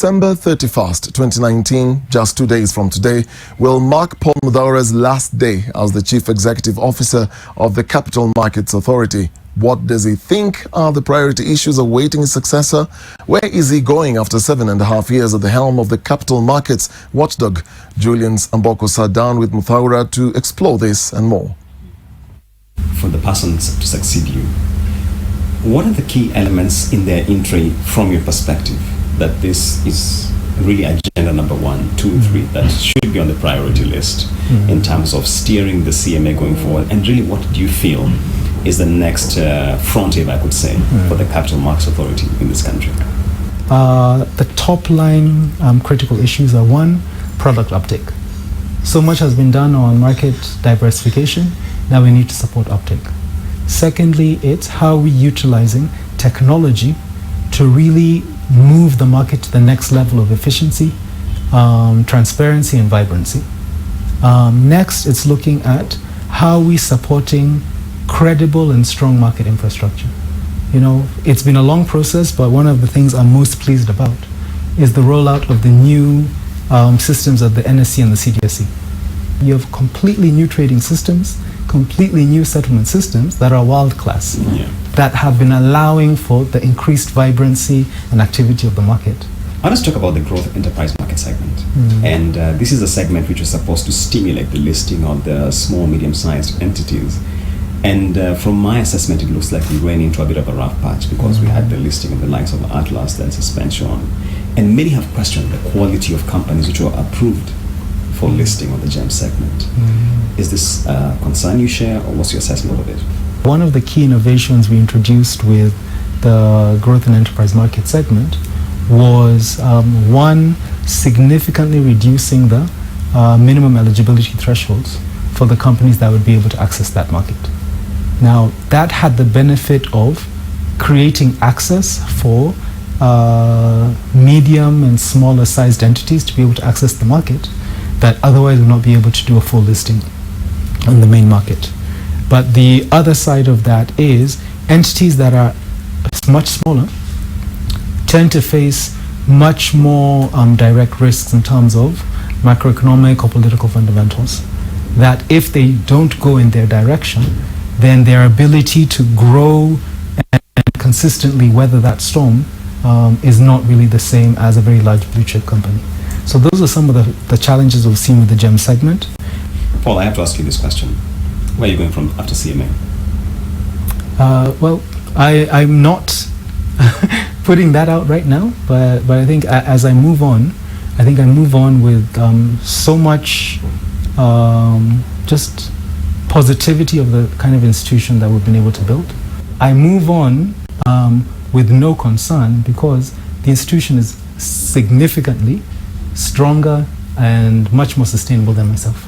December 31st, 2019, just 2 days from today, will mark Paul Muthaura's last day as the Chief Executive Officer of the Capital Markets Authority. What does he think are the priority issues awaiting his successor? Where is he going after 7.5 years at the helm of the capital markets watchdog? Julian's Amboko sat down with Muthaura to explore this and more. For the persons to succeed you, what are the key elements in their entry from your perspective that this is really agenda number 1, 2, 3 that should be on the priority list in terms of steering the CMA going forward? And really, what do you feel is the next frontier, I could say, for the Capital Markets Authority in this country? The top line critical issues are: 1, product uptake. So much has been done on market diversification. Now we need to support uptake. Secondly, it's how we're utilizing technology to really move the market to the next level of efficiency, transparency, and vibrancy. Next, it's looking at how we're supporting credible and strong market infrastructure. You know, it's been a long process, but one of the things I'm most pleased about is the rollout of the new systems of the NSE and the CDSE. You have completely new trading systems, completely new settlement systems that are world class, that have been allowing for the increased vibrancy and activity of the market. I want to talk about the growth enterprise market segment. And this is a segment which is supposed to stimulate the listing of the small, medium-sized entities. And from my assessment, it looks like we ran into a bit of a rough patch because we had the listing of the likes of Atlas, then suspension. And many have questioned the quality of companies which were approved for listing on the GEM segment. Is this a concern you share, or what's your assessment of it? One of the key innovations we introduced with the growth and enterprise market segment was, 1, significantly reducing the minimum eligibility thresholds for the companies that would be able to access that market. Now, that had the benefit of creating access for medium and smaller sized entities to be able to access the market that otherwise would not be able to do a full listing on the main market. But the other side of that is entities that are much smaller tend to face much more direct risks in terms of macroeconomic or political fundamentals, that if they don't go in their direction, then their ability to grow and consistently weather that storm is not really the same as a very large blue chip company. So those are some of the challenges we've seen with the GEM segment. Paul, I have to ask you this question. Where are you going from after CMA? Well, I'm not putting that out right now, but I think as I move on, I move on with so much just positivity of the kind of institution that we've been able to build. I move on with no concern because the institution is significantly stronger and much more sustainable than myself.